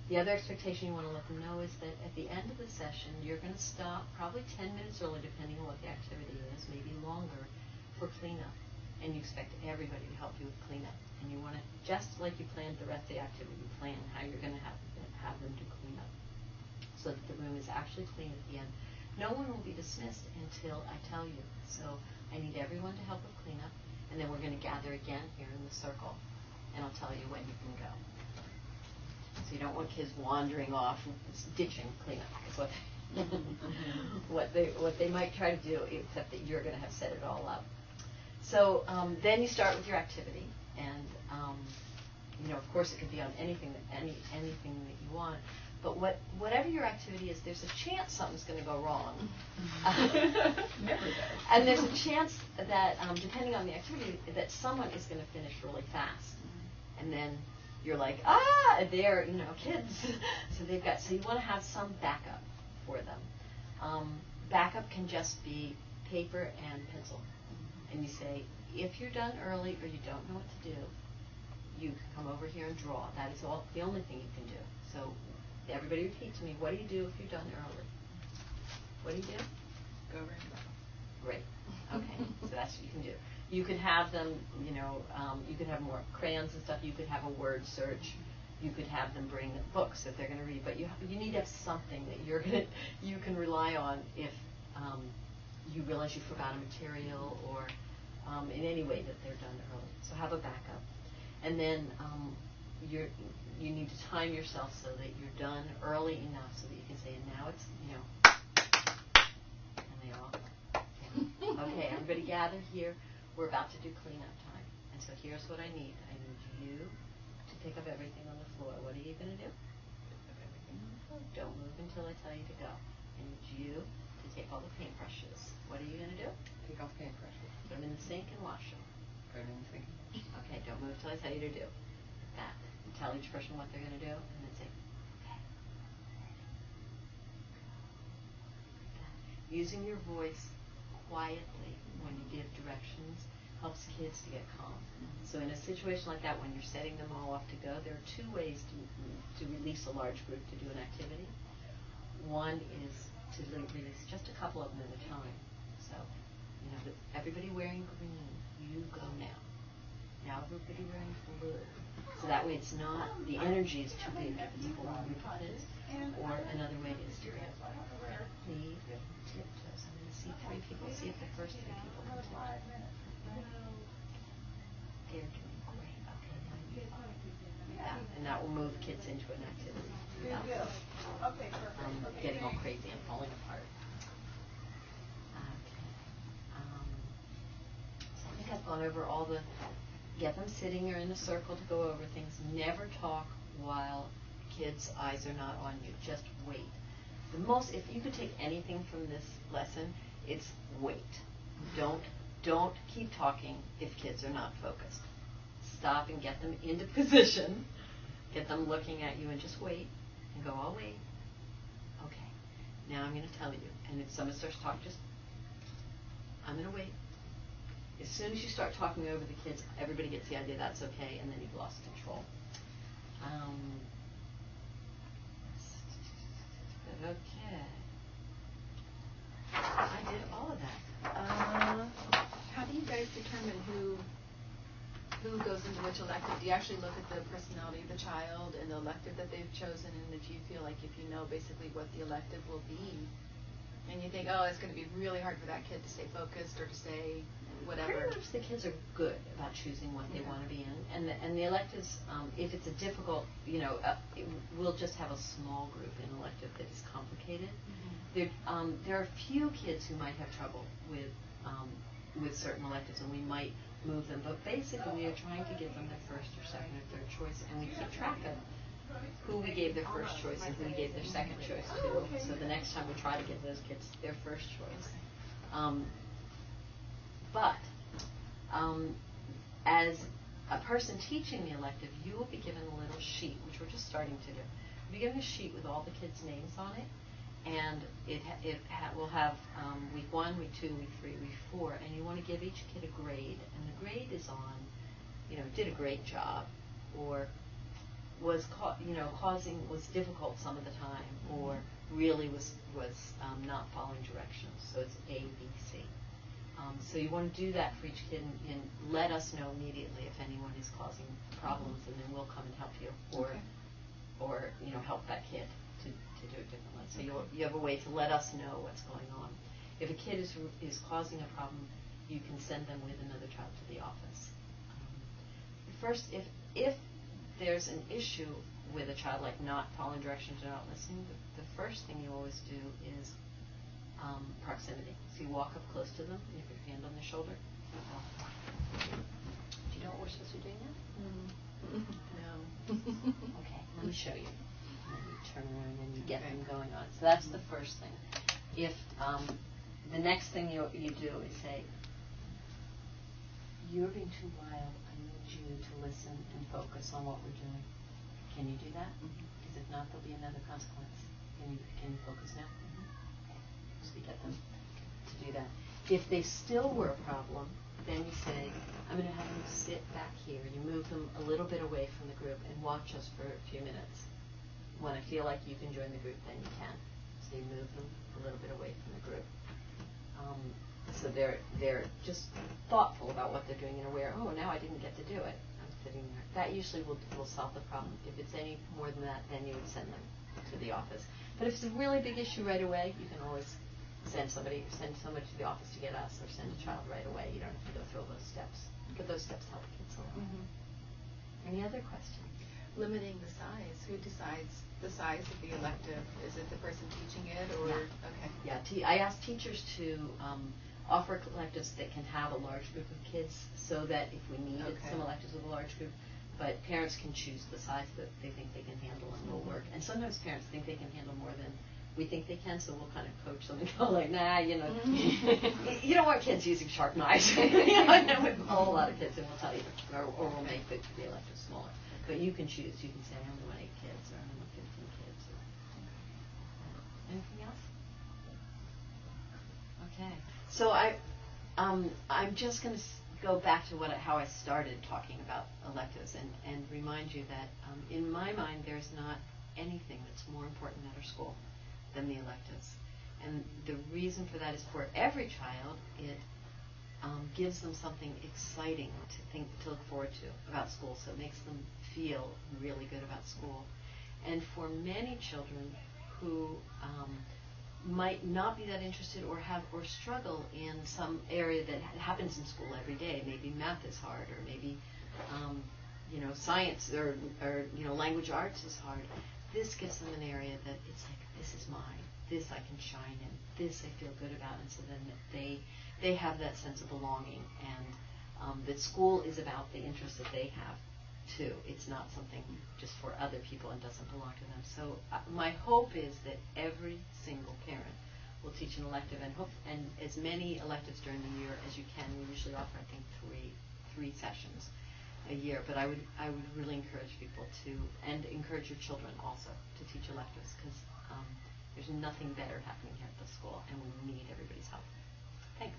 The other expectation you want to let them know is that at the end of the session, you're going to stop probably 10 minutes early, depending on what the activity is, maybe longer, for cleanup. And you expect everybody to help you with cleanup. And you want to, just like you planned the rest of the activity, you plan how you're going to have them do cleanup, so that the room is actually clean at the end. No one will be dismissed until I tell you. So I need everyone to help with cleanup, and then we're going to gather again here in the circle, and I'll tell you when you can go. So you don't want kids wandering off, ditching cleanup. Is what they might try to do, except that you're going to have set it all up. So then you start with your activity, and you know, of course, it could be on anything that you want. But whatever your activity is, there's a chance something's going to go wrong. Never does. And there's a chance that, depending on the activity, that someone is going to finish really fast, and then you're like, they're, you know, kids. So you want to have some backup for them. Backup can just be paper and pencil. And you say, if you're done early or you don't know what to do, you can come over here and draw. That is the only thing you can do. So everybody repeat to me, what do you do if you're done early? What do you do? Go right now. Great. Okay. So that's what you can do. You could have them, you know, you could have more crayons and stuff. You could have a word search. You could have them bring books that they're going to read. But you need to have something that you can rely on if you realize you forgot a material or in any way that they're done early. So have a backup. And then you need to time yourself so that you're done early enough so that you can say, and now it's, you know, and they all go. Okay, everybody gather here. We're about to do cleanup time. And so here's what I need. I need you to pick up everything on the floor. What are you going to do? Pick up everything on the floor. Don't move until I tell you to go. I need you to take all the paintbrushes. What are you going to do? Take off paintbrushes. Put them in the sink and wash them. Put them in the sink and wash them. Okay, don't move until I tell you to do that. You tell each person what they're going to do, and then say, okay. Using your voice quietly when you give directions helps kids to get calm. So in a situation like that, when you're setting them all off to go, there are two ways to release a large group to do an activity. One is to release just a couple of them at a time. So, you know, with everybody wearing green, you go now. Now everybody wearing blue. So that way it's not, the energy is too big for the whole group of kids. Or another way is to go, lead, tiptoes. I'm going to see three people. See if the first three people can do it. They're doing great. Okay, now you follow. Yeah, and that will move kids into an activity without getting all crazy and falling apart. Okay. So I think I've gone over all the, get them sitting or in a circle to go over things. Never talk while kids' eyes are not on you. Just wait. If you could take anything from this lesson, it's wait. Don't keep talking if kids are not focused. Stop and get them into position. Get them looking at you and just wait. And go, I'll wait. Okay. Now I'm going to tell you. And if someone starts talking, just, I'm going to wait. As soon as you start talking over the kids, everybody gets the idea that's okay, and then you've lost control. Okay. I did all of that. How do you guys determine who goes into which elective? Do you actually look at the personality of the child and the elective that they've chosen, and if you feel like if you know basically what the elective will be, and you think, oh, it's going to be really hard for that kid to stay focused or to stay whatever. Pretty much the kids are good about choosing what they want to be in. And the electives, if it's a difficult, you know, we'll just have a small group in elective that is complicated. Mm-hmm. There are a few kids who might have trouble with certain electives, and we might move them. But basically, we are trying to give them their first or second or third choice, and we keep track of who we gave their first choice and who we gave their second choice to. So the next time we try to give those kids their first choice. As a person teaching the elective, you will be given a little sheet, which we're just starting to do. You'll be given a sheet with all the kids' names on it, and will have week 1, week 2, week 3, week 4, and you want to give each kid a grade, and the grade is on, you know, did a great job, or was was difficult some of the time, or really was not following directions. So it's A, B, C. So you want to do that for each kid, and let us know immediately if anyone is causing problems, and then we'll come and help you, or help that kid to do it differently. So you have a way to let us know what's going on. If a kid is causing a problem, you can send them with another child to the office. First, if there's an issue with a child, like not following directions or not listening, the first thing you always do is proximity. So you walk up close to them, you have your hand on their shoulder. Do you know what we're supposed to be doing now? No. Okay, let me show you. And you turn and you get them going on. So that's the first thing. If the next thing you do is say, "You're being too wild. I need you to listen and focus on what we're doing." Can you do that? Because if not, there'll be another consequence. Can you focus now? Okay. So you get them to do that. If they still were a problem, then you say, "I'm going to have them sit back here." You move them a little bit away from the group and watch us for a few minutes. When I feel like you can join the group, then you can. So you move them a little bit away from the group. So they're just thoughtful about what they're doing and aware, "Oh, now I didn't get to do it. I'm sitting there." That usually will solve the problem. If it's any more than that, then you would send them to the office. But if it's a really big issue right away, you can always send somebody to the office to get us, or send a child right away. You don't have to go through all those steps. But those steps help kids a lot. Any other questions? Limiting the size. Who decides the size of the elective? Is it the person teaching it, or okay? Yeah, I ask teachers to offer electives that can have a large group of kids, so that if we need some electives with a large group, but parents can choose the size that they think they can handle, and will work. And sometimes parents think they can handle more than we think they can, so we'll kind of coach them and go like, "Nah, you don't want kids using sharp knives." I know with a whole lot of kids, and we'll tell you, or we'll make the elective smaller. But you can choose. You can say, "I only want 8 kids," or "I only want 15 kids." Or anything else? Okay. So I'm just going to go back to how I started talking about electives, and remind you that in my mind there's not anything that's more important at our school than the electives. And the reason for that is, for every child, it gives them something exciting to look forward to about school. So it makes them feel really good about school. And for many children who might not be that interested, or struggle in some area that happens in school every day, maybe math is hard, or maybe science or language arts is hard, this gives them an area that it's like, this is mine, this I can shine in, this I feel good about. And so then they have that sense of belonging, and that school is about the interests that they have too. It's not something just for other people and doesn't belong to them. So my hope is that every single parent will teach an elective, and as many electives during the year as you can. We usually offer, I think, three sessions a year. But I would really encourage people to, and encourage your children also, to teach electives, because there's nothing better happening here at the school, and we need everybody's help. Thanks.